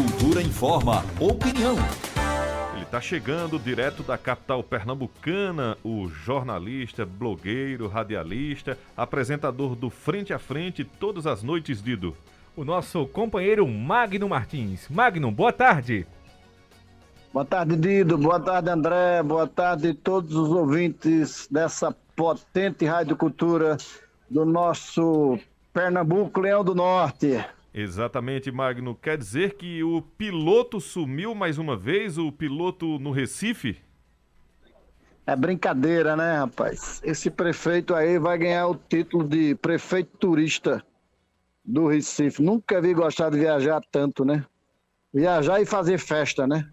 Cultura informa, opinião. Ele está chegando direto da capital pernambucana, o jornalista, blogueiro, radialista, apresentador do Frente a Frente todas as noites, Dido. O nosso companheiro Magno Martins. Magno, boa tarde. Boa tarde, Dido. Boa tarde, André. Boa tarde a todos os ouvintes dessa potente Rádio Cultura do nosso Pernambuco, Leão do Norte. Exatamente, Magno. Quer dizer que o piloto sumiu mais uma vez, o piloto no Recife? É brincadeira, né, rapaz? Esse prefeito aí vai ganhar o título de prefeito turista do Recife. Nunca vi gostar de viajar tanto, né? Viajar e fazer festa, né?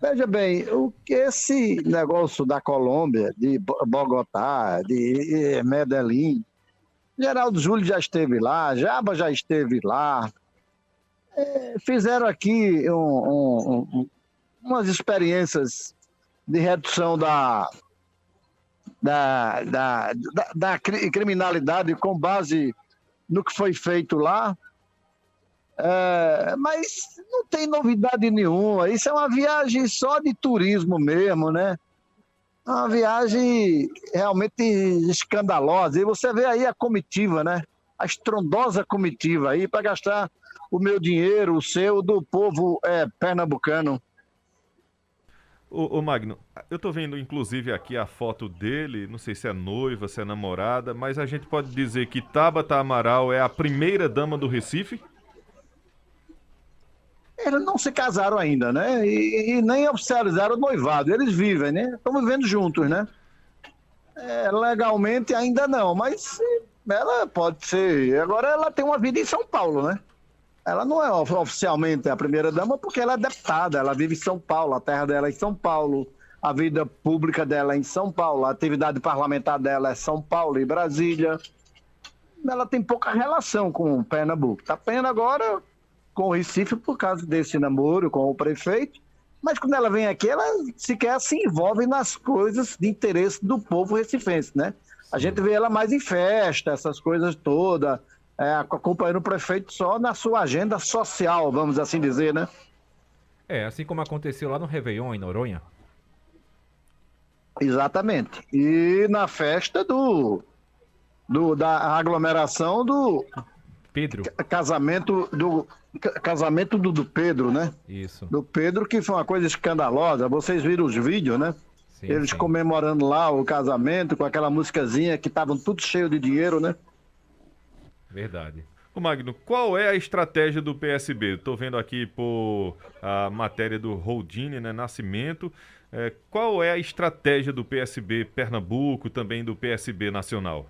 Veja bem, o que esse negócio da Colômbia, de Bogotá, de Medellín, Geraldo Júlio já esteve lá, Jaba já esteve lá, fizeram aqui umas experiências de redução da criminalidade com base no que foi feito lá. Mas não tem novidade nenhuma, isso é uma viagem só de turismo mesmo, né? Uma viagem realmente escandalosa, e você vê aí a comitiva, né? A estrondosa comitiva aí para gastar o meu dinheiro, o seu, do povo pernambucano. Ô Magno, eu tô vendo inclusive aqui a foto dele, não sei se é noiva, se é namorada, mas a gente pode dizer que Tabata Amaral é a primeira dama do Recife? Eles não se casaram ainda, né? E nem oficializaram o noivado. Eles vivem, né? Estão vivendo juntos, né? Legalmente ainda não, mas ela pode ser. Agora ela tem uma vida em São Paulo, né? Ela não é oficialmente a primeira-dama porque ela é deputada, ela vive em São Paulo, a terra dela é em São Paulo, a vida pública dela é em São Paulo, a atividade parlamentar dela é São Paulo e Brasília. Ela tem pouca relação com Pernambuco. Tá pena agora com o Recife por causa desse namoro com o prefeito, mas quando ela vem aqui, ela sequer se envolve nas coisas de interesse do povo recifense, né? A gente vê ela mais em festa, essas coisas todas, acompanhando o prefeito só na sua agenda social, vamos assim dizer, né? Assim como aconteceu lá no Réveillon, em Noronha. Exatamente. E na festa da aglomeração do Pedro. Casamento do Pedro, né? Isso. Do Pedro, que foi uma coisa escandalosa. Vocês viram os vídeos, né? Sim, Eles sim. comemorando lá o casamento com aquela musicazinha que estavam tudo cheio de dinheiro, né? Verdade. Ô Magno, qual é a estratégia do PSB? Estou vendo aqui por a matéria do Holdini, né, Nascimento. Qual é a estratégia do PSB Pernambuco, também do PSB Nacional?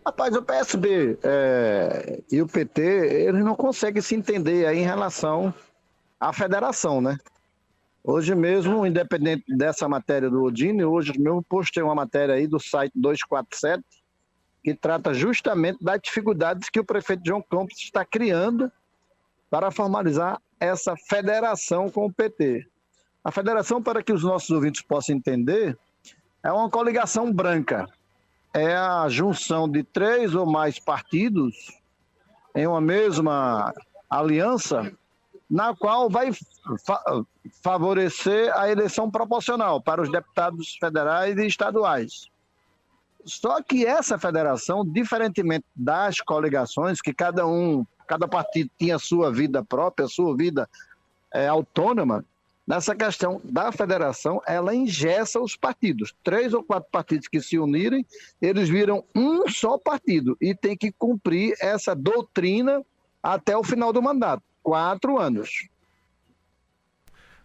Rapaz, o PSB e o PT, eles não conseguem se entender aí em relação à federação, né? Hoje mesmo, independente dessa matéria do Odine, hoje mesmo postei uma matéria aí do site 247, que trata justamente das dificuldades que o prefeito João Campos está criando para formalizar essa federação com o PT. A federação, para que os nossos ouvintes possam entender, é uma coligação branca. É a junção de 3 ou mais partidos em uma mesma aliança, na qual vai favorecer a eleição proporcional para os deputados federais e estaduais. Só que essa federação, diferentemente das coligações, que cada partido tinha sua vida própria, sua vida autônoma, nessa questão da federação, ela engessa os partidos. 3 ou 4 partidos que se unirem, eles viram um só partido e tem que cumprir essa doutrina até o final do mandato. 4 anos.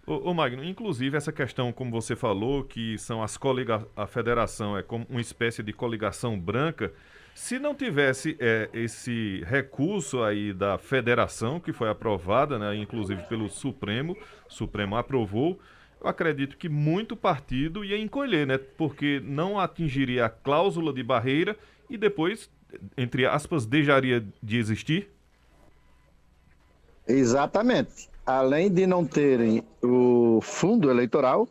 Ô Magno, inclusive essa questão, como você falou, que são a federação é como uma espécie de coligação branca. Se não tivesse esse recurso aí da federação, que foi aprovada, né, inclusive pelo Supremo, o Supremo aprovou, eu acredito que muito partido ia encolher, né, porque não atingiria a cláusula de barreira e depois, entre aspas, deixaria de existir? Exatamente. Além de não terem o fundo eleitoral,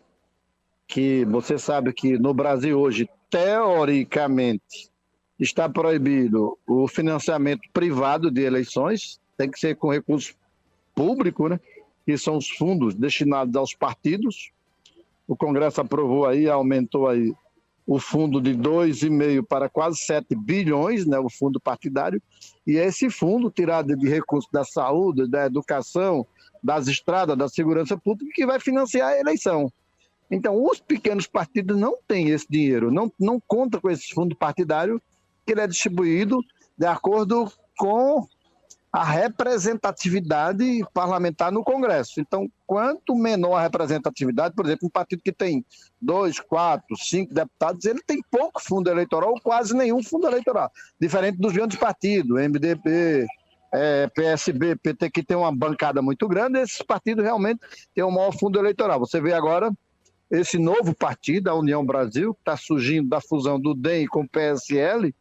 que você sabe que no Brasil hoje, teoricamente, está proibido o financiamento privado de eleições, tem que ser com recursos público, né? Que são os fundos destinados aos partidos. O Congresso aprovou aí, aumentou aí o fundo de 2,5 para quase 7 bilhões, né, o fundo partidário, e é esse fundo tirado de recursos da saúde, da educação, das estradas, da segurança pública, que vai financiar a eleição. Então, os pequenos partidos não têm esse dinheiro, não contam com esse fundo partidário, que ele é distribuído de acordo com a representatividade parlamentar no Congresso. Então, quanto menor a representatividade, por exemplo, um partido que tem 2, 4, 5 deputados, ele tem pouco fundo eleitoral ou quase nenhum fundo eleitoral. Diferente dos grandes partidos, MDB, PSB, PT, que tem uma bancada muito grande, esses partidos realmente têm o maior fundo eleitoral. Você vê agora esse novo partido, a União Brasil, que está surgindo da fusão do DEM com o PSL,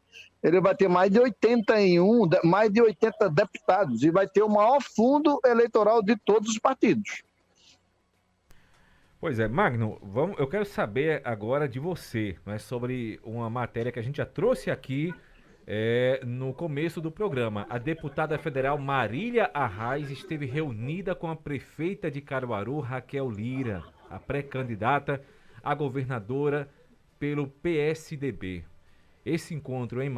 ele vai ter mais de 80 deputados e vai ter o maior fundo eleitoral de todos os partidos. Pois é, Magno, eu quero saber agora de você, né, sobre uma matéria que a gente já trouxe aqui no começo do programa. A deputada federal Marília Arraes esteve reunida com a prefeita de Caruaru, Raquel Lira, a pré-candidata a governadora pelo PSDB. Esse encontro, hein,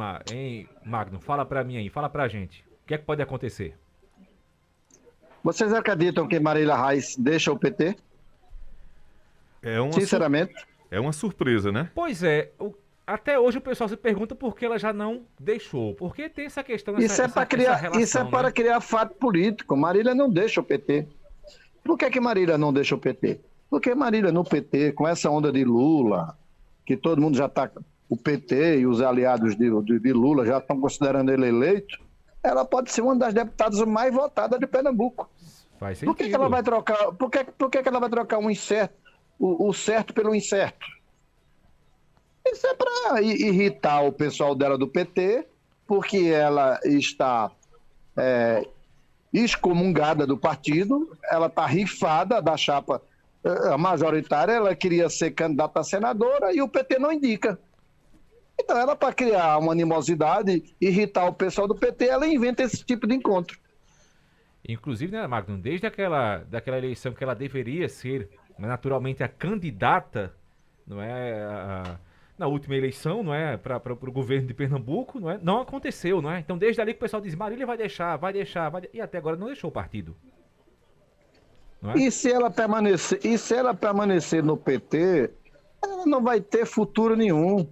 Magno? Fala pra mim aí, fala pra gente. O que é que pode acontecer? Vocês acreditam que Marília Arraes deixa o PT? Sinceramente? É uma surpresa, né? Pois é, até hoje o pessoal se pergunta por que ela já não deixou. Porque tem essa questão, isso é para criar fato político. Marília não deixa o PT. Por que Marília não deixa o PT? Porque Marília no PT, com essa onda de Lula, que todo mundo já está... O PT e os aliados de Lula já estão considerando ele eleito, ela pode ser uma das deputadas mais votadas de Pernambuco. Faz sentido. Por que ela vai trocar? Por que ela vai trocar um incerto, o certo pelo incerto? Isso é para irritar o pessoal dela do PT, porque ela está excomungada do partido, ela está rifada da chapa majoritária, ela queria ser candidata a senadora e o PT não indica. Então, ela, para criar uma animosidade, irritar o pessoal do PT, ela inventa esse tipo de encontro. Inclusive, né, Magno, desde daquela eleição que ela deveria ser, naturalmente, a candidata, não é, na última eleição, não é, para o governo de Pernambuco, não é, não aconteceu, não é? Então, desde ali que o pessoal diz, Marília vai deixar, e até agora não deixou o partido. Não é? E se ela permanecer no PT, ela não vai ter futuro nenhum.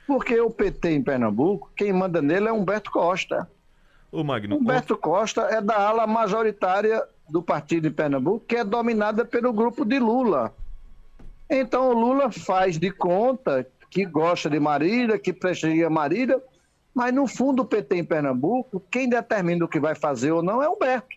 Porque o PT em Pernambuco, quem manda nele é Humberto Costa. Humberto Costa é da ala majoritária do partido em Pernambuco, que é dominada pelo grupo de Lula. Então o Lula faz de conta que gosta de Marília, que prestigia Marília, mas no fundo o PT em Pernambuco, quem determina o que vai fazer ou não é Humberto.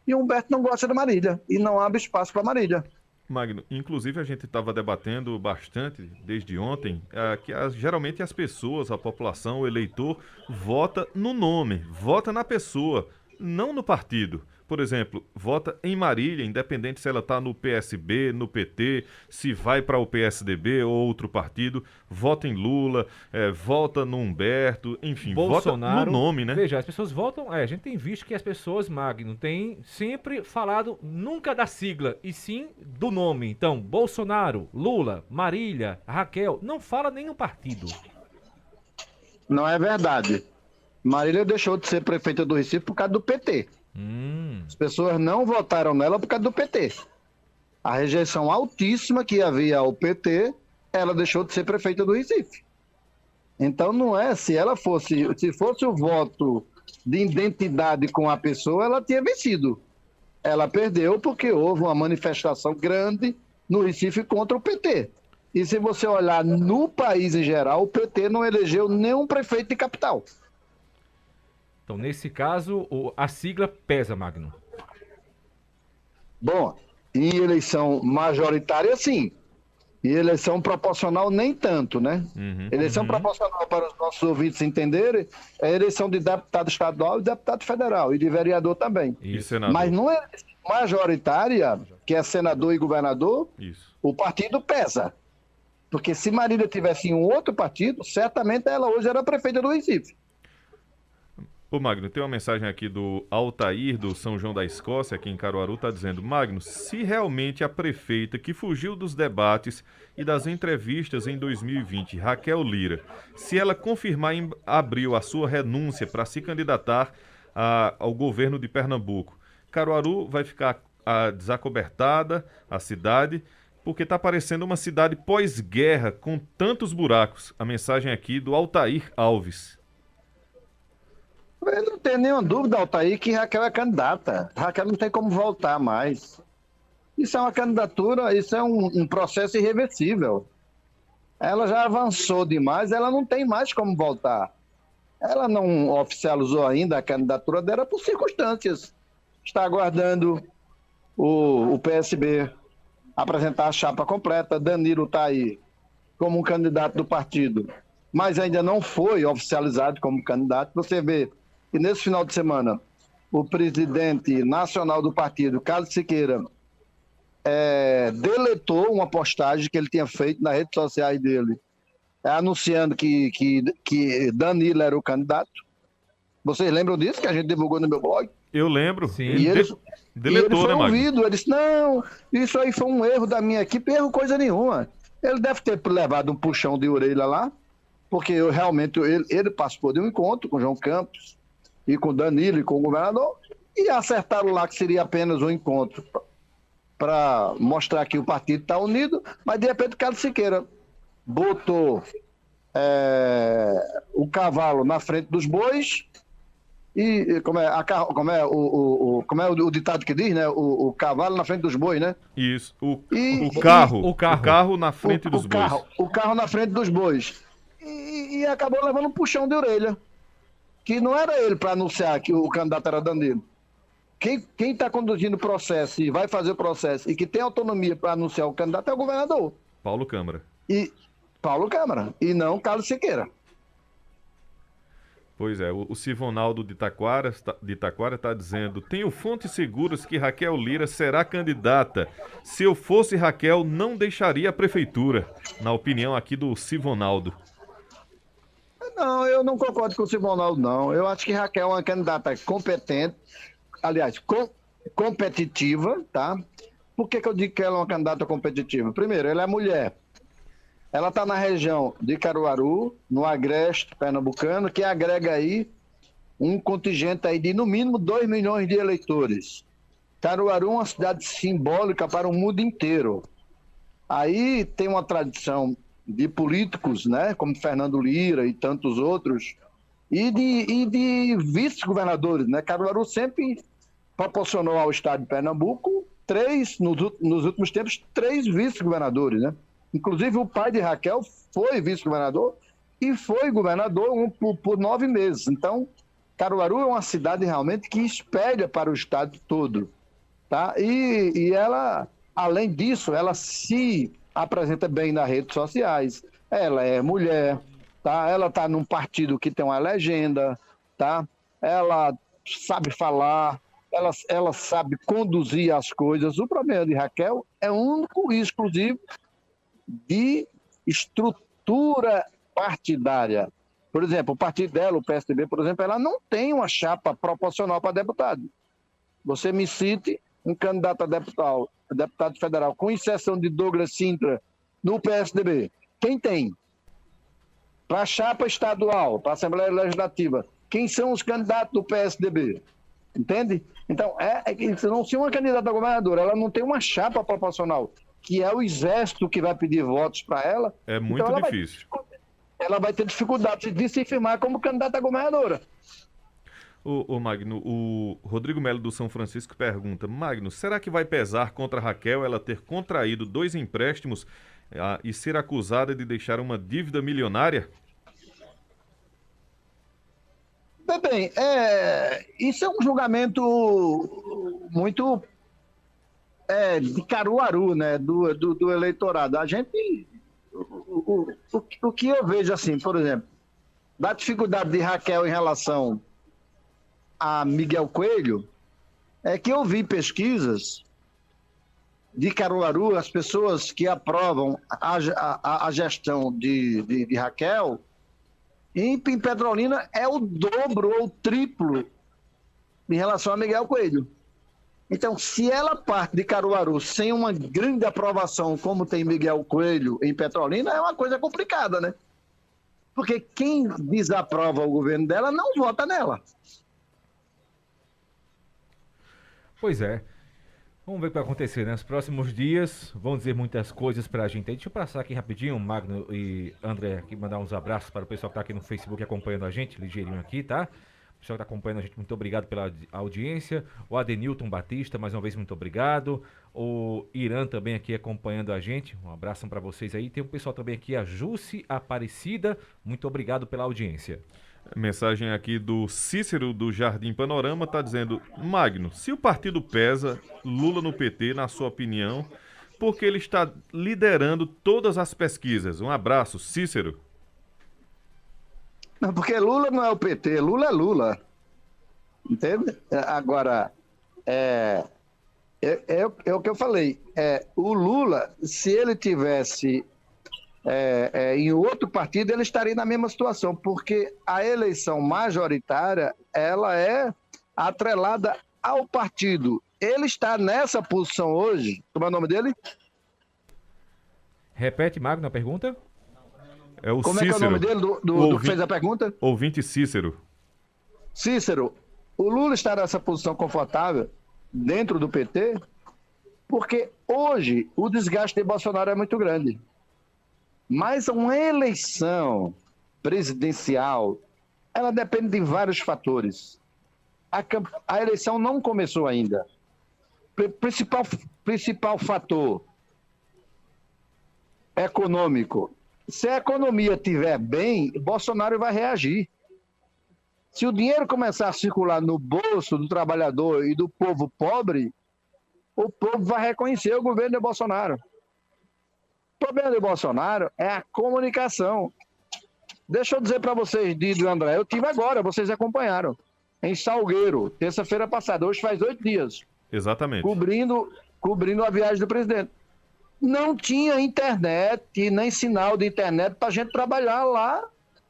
E Humberto não gosta de Marília, e não abre espaço para Marília. Magno, inclusive a gente estava debatendo bastante desde ontem que geralmente as pessoas, a população, o eleitor, vota no nome, vota na pessoa, não no partido. Por exemplo, vota em Marília, independente se ela está no PSB, no PT, se vai para o PSDB ou outro partido, vota em Lula, vota no Humberto, enfim, Bolsonaro, vota no nome, né? Veja, as pessoas votam, a gente tem visto que as pessoas, Magno, têm sempre falado nunca da sigla, e sim do nome. Então, Bolsonaro, Lula, Marília, Raquel, não fala nenhum partido. Não é verdade. Marília deixou de ser prefeita do Recife por causa do PT. As pessoas não votaram nela por causa do PT. A rejeição altíssima que havia ao PT, ela deixou de ser prefeita do Recife. Então não é, se fosse o voto de identidade com a pessoa, ela tinha vencido. Ela perdeu porque houve uma manifestação grande no Recife contra o PT. E se você olhar no país em geral, o PT não elegeu nenhum prefeito de capital. Então, nesse caso, a sigla pesa, Magno. Bom, em eleição majoritária, sim. Em eleição proporcional, nem tanto, né? Eleição proporcional, para os nossos ouvintes entenderem, é eleição de deputado estadual e deputado federal, e de vereador também. Mas não é majoritária, que é senador e governador, o partido pesa. Porque se Marília tivesse em um outro partido, certamente ela hoje era prefeita do Recife. Ô Magno, tem uma mensagem aqui do Altair, do São João da Escócia, aqui em Caruaru, está dizendo: Magno, se realmente a prefeita que fugiu dos debates e das entrevistas em 2020, Raquel Lira, se ela confirmar em abril a sua renúncia para se candidatar ao governo de Pernambuco, Caruaru vai ficar desacobertada, a cidade, porque está parecendo uma cidade pós-guerra, com tantos buracos. A mensagem aqui do Altair Alves. Eu não tenho nenhuma dúvida, Altair, que Raquel é candidata. Raquel não tem como voltar mais. Isso é uma candidatura, isso é um processo irreversível. Ela já avançou demais, ela não tem mais como voltar. Ela não oficializou ainda a candidatura dela por circunstâncias. Está aguardando o PSB apresentar a chapa completa. Danilo está aí como um candidato do partido, mas ainda não foi oficializado como candidato. Você vê que nesse final de semana o presidente nacional do partido, Carlos Siqueira, deletou uma postagem que ele tinha feito nas redes sociais dele, anunciando que Danilo era o candidato. Vocês lembram disso que a gente divulgou no meu blog? Eu lembro. Sim. E ele Deletou, foi né, Magno? ouvido, ele disse: não, isso aí foi um erro da minha equipe, erro coisa nenhuma. Ele deve ter levado um puxão de orelha lá, porque realmente ele participou de um encontro com o João Campos e com o Danilo e com o governador, e acertaram lá que seria apenas um encontro para mostrar que o partido está unido, mas de repente o Carlos Siqueira botou o cavalo na frente dos bois. E como é o ditado que diz, né? O cavalo na frente dos bois, né? Isso. O carro. carro na frente dos bois. O carro na frente dos bois. E acabou levando um puxão de orelha. Que não era ele para anunciar que o candidato era Danilo. Quem está conduzindo o processo e vai fazer o processo e que tem autonomia para anunciar o candidato é o governador. Paulo Câmara. E não Carlos Siqueira. Pois é, o Sivonaldo de Itaquara está dizendo: tenho fontes seguras que Raquel Lira será candidata. Se eu fosse Raquel, não deixaria a prefeitura. Na opinião aqui do Sivonaldo. Não, eu não concordo com o Sivonaldo, não. Eu acho que Raquel é uma candidata competente, aliás, competitiva, tá? Por que eu digo que ela é uma candidata competitiva? Primeiro, ela é mulher. Ela está na região de Caruaru, no agreste pernambucano, que agrega aí um contingente aí de, no mínimo, 2 milhões de eleitores. Caruaru é uma cidade simbólica para o mundo inteiro. Aí tem uma tradição de políticos, né, como Fernando Lira e tantos outros, e de vice-governadores, né? Caruaru sempre proporcionou ao estado de Pernambuco nos últimos tempos, 3 vice-governadores, né? Inclusive o pai de Raquel foi vice-governador e foi governador por 9 meses. Então, Caruaru é uma cidade realmente que espelha para o estado todo, tá? E ela, além disso, ela se apresenta bem nas redes sociais. Ela é mulher, tá? Ela está num partido que tem uma legenda, tá? Ela sabe falar, ela sabe conduzir as coisas. O problema de Raquel é único e exclusivo de estrutura partidária. Por exemplo, o partido dela, o PSDB, por exemplo, ela não tem uma chapa proporcional para deputado. Você me cite um candidato a deputado federal, com exceção de Douglas Sintra, no PSDB. Quem tem? Para a chapa estadual, para a Assembleia Legislativa, quem são os candidatos do PSDB? Entende? Então, se uma candidata a governadora, ela não tem uma chapa proporcional, que é o exército que vai pedir votos para ela. É muito então difícil. Ela vai ter dificuldade de se firmar como candidata a governadora. Ô Magno, o Rodrigo Melo do São Francisco pergunta: Magno, será que vai pesar contra Raquel ela ter contraído 2 empréstimos e ser acusada de deixar uma dívida milionária? Bem, isso é um julgamento muito de Caruaru, né, do eleitorado. A gente, o que eu vejo assim, por exemplo, da dificuldade de Raquel em relação a Miguel Coelho, é que eu vi pesquisas de Caruaru, as pessoas que aprovam a gestão de Raquel, INPE em Petrolina é o dobro ou o triplo em relação a Miguel Coelho. Então, se ela parte de Caruaru sem uma grande aprovação, como tem Miguel Coelho em Petrolina, é uma coisa complicada, né? Porque quem desaprova o governo dela não vota nela. Pois é. Vamos ver o que vai acontecer, né? Nos próximos dias vão dizer muitas coisas pra gente. Deixa eu passar aqui rapidinho, Magno e André, aqui mandar uns abraços para o pessoal que tá aqui no Facebook acompanhando a gente, ligeirinho aqui, tá? O pessoal que tá acompanhando a gente, muito obrigado pela audiência. O Adenilton Batista, mais uma vez, muito obrigado. O Irã também aqui acompanhando a gente. Um abraço para vocês aí. Tem o pessoal também aqui, a Jusce Aparecida. Muito obrigado pela audiência. Mensagem aqui do Cícero do Jardim Panorama, tá dizendo: Magno, se o partido pesa Lula no PT, na sua opinião, porque ele está liderando todas as pesquisas. Um abraço, Cícero. Não, porque Lula não é o PT, Lula é Lula. Entende? Agora, é o que eu falei. O Lula, se ele tivesse em outro partido, ele estaria na mesma situação, porque a eleição majoritária, ela é atrelada ao partido. Ele está nessa posição hoje. Como é o nome dele? Repete, Magno, a pergunta? É o Como Cícero. é que é o nome dele, do que fez a pergunta? Ouvinte Cícero. Cícero, o Lula está nessa posição confortável dentro do PT, porque hoje o desgaste de Bolsonaro é muito grande. Mas uma eleição presidencial, ela depende de vários fatores. A eleição não começou ainda. Principal fator econômico. Se a economia estiver bem, Bolsonaro vai reagir. Se o dinheiro começar a circular no bolso do trabalhador e do povo pobre, o povo vai reconhecer o governo de Bolsonaro. O problema de Bolsonaro é a comunicação. Deixa eu dizer para vocês, Dido e André, eu tive agora, vocês acompanharam, em Salgueiro, terça-feira passada, hoje faz 8 dias. Exatamente. Cobrindo a viagem do presidente. Não tinha internet, nem sinal de internet para a gente trabalhar lá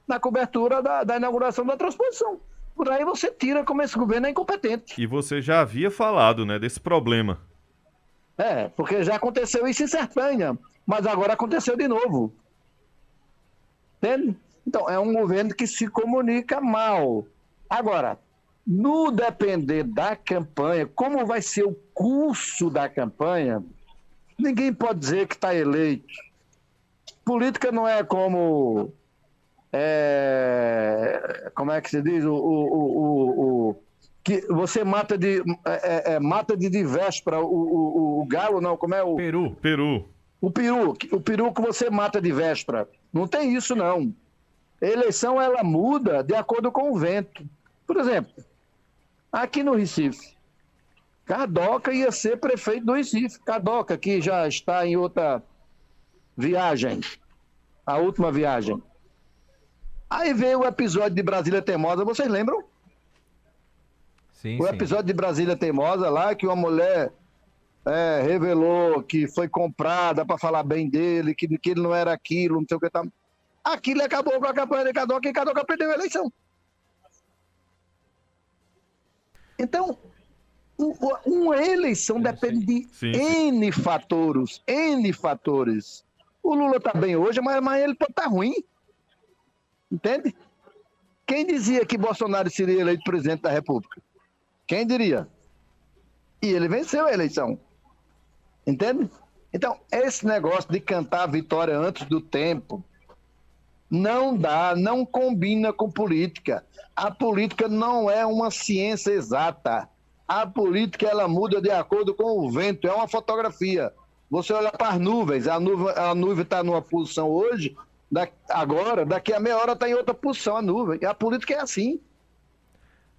na cobertura da inauguração da transposição. Por aí você tira como esse governo é incompetente. E você já havia falado, né, desse problema. Porque já aconteceu isso em Sertânia, mas agora aconteceu de novo. Entende? Então, é um governo que se comunica mal. Agora, no depender da campanha, como vai ser o curso da campanha, ninguém pode dizer que está eleito. Política não é como... como é que se diz? Que você mata de véspera o galo, não, como é o... Peru. O peru que você mata de véspera. Não tem isso, não. A eleição, ela muda de acordo com o vento. Por exemplo, aqui no Recife, Cardoca ia ser prefeito do Recife. Cardoca, que já está em outra viagem, a última viagem. Aí veio o episódio de Brasília Teimosa, vocês lembram? Sim, O episódio de Brasília Teimosa lá, que uma mulher revelou que foi comprada para falar bem dele, que ele não era aquilo, não sei o que. Aquilo acabou com a campanha de Cardoca e Cardoca perdeu a eleição. Então, uma eleição depende de N fatores. O Lula está bem hoje, mas ele pode estar ruim. Entende? Quem dizia que Bolsonaro seria eleito presidente da República? Quem diria? E ele venceu a eleição. Entende? Então, esse negócio de cantar a vitória antes do tempo não dá, não combina com política. A política não é uma ciência exata. A política, ela muda de acordo com o vento, é uma fotografia. Você olha para as nuvens, a nuvem está numa posição hoje, agora, daqui a meia hora está em outra posição a nuvem. E a política é assim.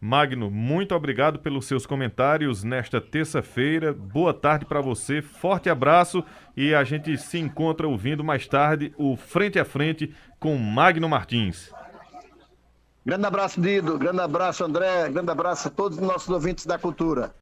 Magno, muito obrigado pelos seus comentários nesta terça-feira. Boa tarde para você, forte abraço e a gente se encontra ouvindo mais tarde o Frente a Frente com Magno Martins. Grande abraço, Dido. Grande abraço, André. Grande abraço a todos os nossos ouvintes da cultura.